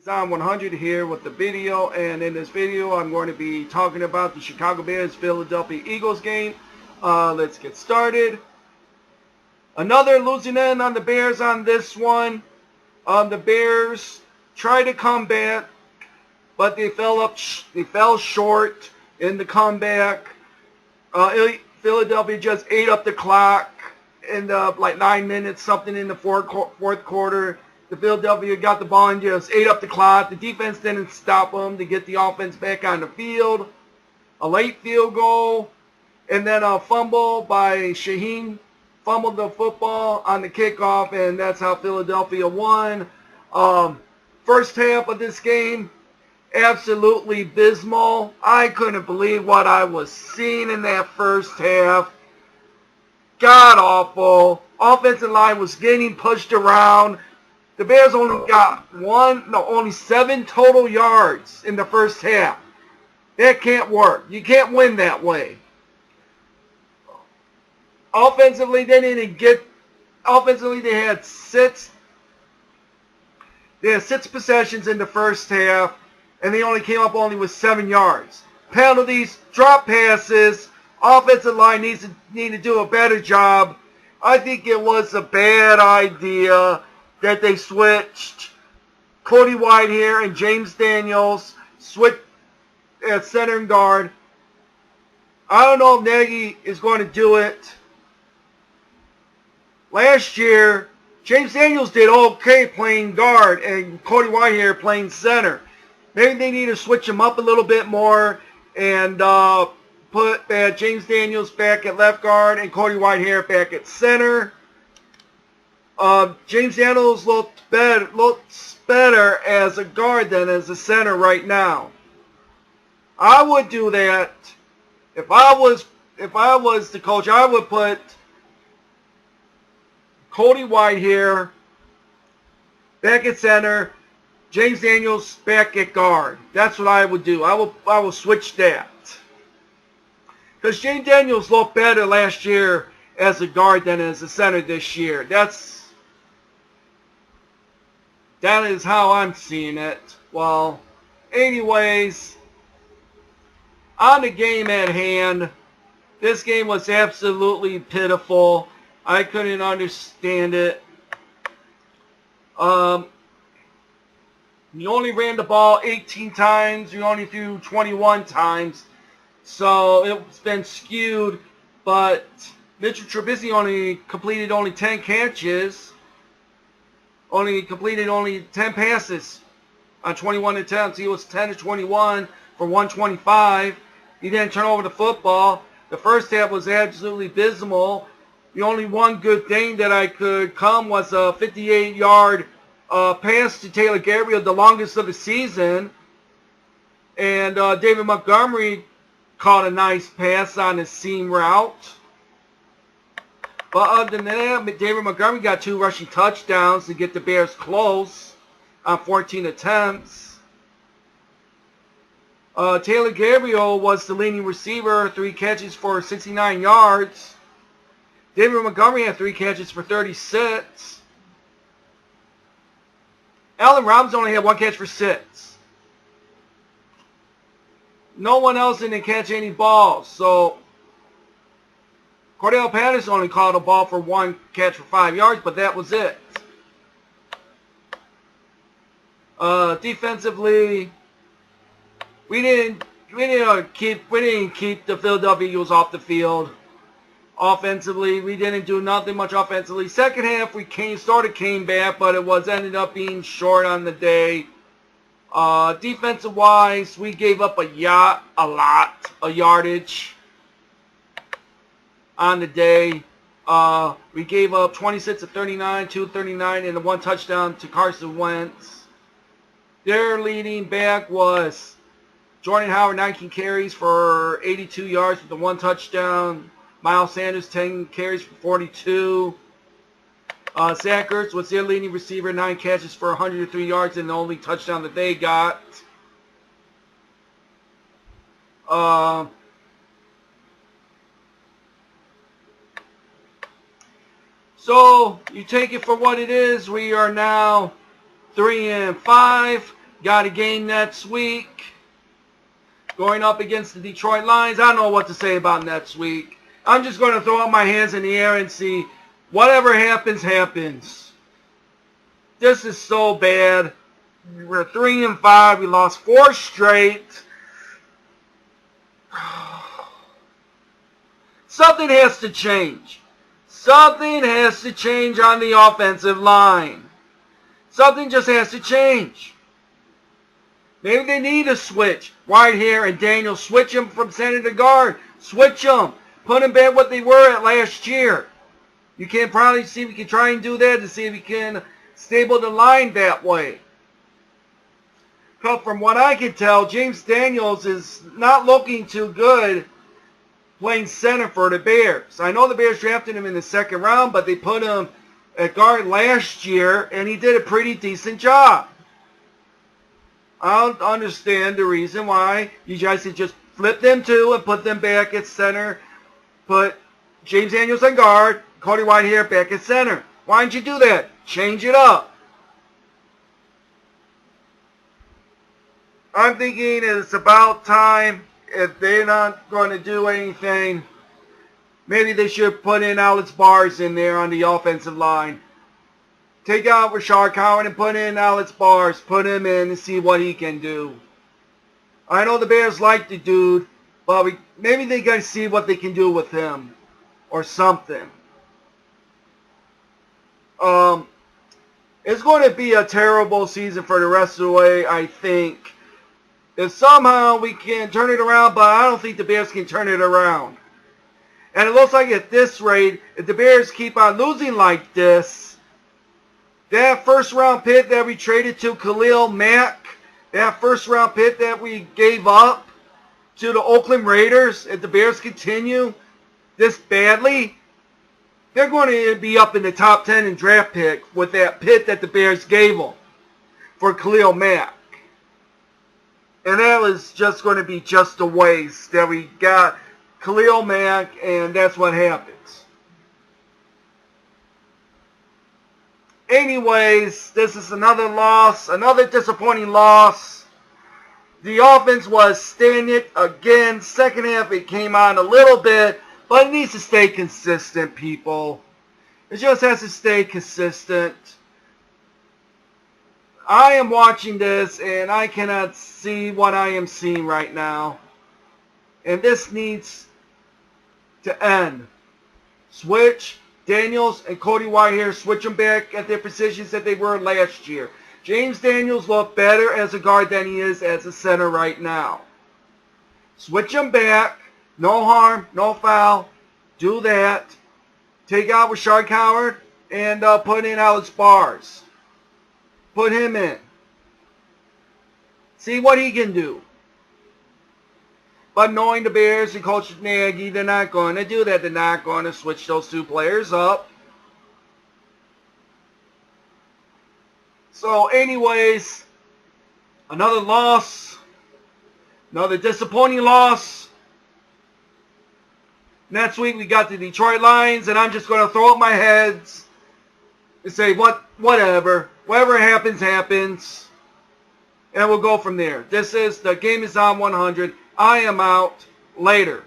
Zon 100 here with the video, and in this video I'm going to be talking about the Chicago Bears Philadelphia Eagles game. Let's get started. Another losing end on the Bears on this one. The Bears tried to come back, but they fell short in the comeback. Philadelphia just ate up the clock in like 9 minutes, something in the fourth quarter. The Philadelphia got the ball and just ate up the clock. The defense didn't stop them to get the offense back on the field. A late field goal, and then a fumble by Shaheen. Fumbled the football on the kickoff, and that's how Philadelphia won. First half of this game, absolutely abysmal. I couldn't believe what I was seeing in that first half. God awful. Offensive line was getting pushed around. The Bears only got only 7 total yards in the first half. That can't work. You can't win that way. Offensively, they had six possessions in the first half, and they only came up with 7 yards. Penalties, drop passes. Offensive line need to do a better job. I think it was a bad idea that they switched Cody Whitehair and James Daniels switched at center and guard. I don't know if Nagy is going to do it. Last year, James Daniels did okay playing guard and Cody Whitehair playing center. Maybe they need to switch him up a little bit more and put James Daniels back at left guard and Cody Whitehair back at center. James Daniels looks better as a guard than as a center right now. I would do that. If I was the coach, I would put Cody Whitehair back at center, James Daniels back at guard. That's what I would do. I will switch that. Because James Daniels looked better last year as a guard than as a center this year. That is how I'm seeing it. Well, anyways, on the game at hand, this game was absolutely pitiful. I couldn't understand it. You only ran the ball 18 times. You only threw 21 times. So it's been skewed. But Mitchell Trubisky completed 10 catches. Completed 10 passes on 21 attempts. He was 10 to 21 for 125. He didn't turn over the football. The first half was absolutely abysmal. The only one good thing that I could come was a 58-yard pass to Taylor Gabriel, the longest of the season. And David Montgomery caught a nice pass on his seam route. But other than that, David Montgomery got 2 rushing touchdowns to get the Bears close on 14 attempts. Taylor Gabriel was the leading receiver, 3 catches for 69 yards. David Montgomery had 3 catches for 36. Allen Robinson only had 1 catch for 6. No one else didn't catch any balls. So Cordell Patterson only caught a ball for 1 catch for 5 yards, but that was it. Defensively, we didn't keep the Philadelphia Eagles off the field. Offensively, we didn't do nothing much offensively. Second half, we came back, but it ended up being short on the day. Defensive wise, we gave up a lot of yardage on the day. We gave up 26 of 39, 239, and 1 touchdown to Carson Wentz. Their leading back was Jordan Howard, 19 carries for 82 yards with the 1 touchdown. Miles Sanders, 10 carries for 42. Zach Ertz was their leading receiver, 9 catches for 103 yards, and the only touchdown that they got. So you take it for what it is. We are now 3-5. Got a game next week. Going up against the Detroit Lions. I don't know what to say about next week. I'm just going to throw up my hands in the air and see whatever happens, happens. This is so bad. We're 3-5. We lost 4 straight. Something has to change. Something has to change on the offensive line. Something just has to change. Maybe they need a switch. Whitehair and Daniel, switch them from center to guard. Switch them. Put them back what they were at last year. You can probably see we can try and do that to see if we can stable the line that way. But from what I can tell, James Daniels is not looking too good playing center for the Bears. I know the Bears drafted him in the 2nd round, but they put him at guard last year, and he did a pretty decent job. I don't understand the reason why you guys could just flip them two and put them back at center. Put James Daniels on guard, Cody Whitehair back at center. Why didn't you do that? Change it up. I'm thinking it's about time. If they're not going to do anything, maybe they should put in Alex Bars in there on the offensive line. Take out Rashard Cowan and put in Alex Bars. Put him in and see what he can do. I know the Bears like the dude, but maybe they got to see what they can do with him or something. It's going to be a terrible season for the rest of the way, I think. If somehow we can turn it around, but I don't think the Bears can turn it around. And it looks like at this rate, if the Bears keep on losing like this, that 1st-round pick that we traded to Khalil Mack, that 1st-round pick that we gave up to the Oakland Raiders, if the Bears continue this badly, they're going to be up in the top 10 in draft pick with that pick that the Bears gave them for Khalil Mack. And that was just going to be just a waste that we got Khalil Mack, and that's what happens. Anyways, this is another loss, another disappointing loss. The offense was standing again. 2nd half, it came on a little bit, but it needs to stay consistent, people. It just has to stay consistent. I am watching this, and I cannot see what I am seeing right now. And this needs to end. Switch Daniels and Cody Whitehair. Switch them back at their positions that they were last year. James Daniels looked better as a guard than he is as a center right now. Switch them back. No harm, no foul. Do that. Take out Rashard Coward and put in Alex Bars. Put him in. See what he can do. But knowing the Bears and Coach Nagy, they're not going to do that. They're not going to switch those 2 players up. So anyways, another loss. Another disappointing loss. Next week we got the Detroit Lions, and I'm just going to throw up my heads and say, whatever. Whatever happens, happens. And we'll go from there. This is The Game Is On 100. I am out. Later.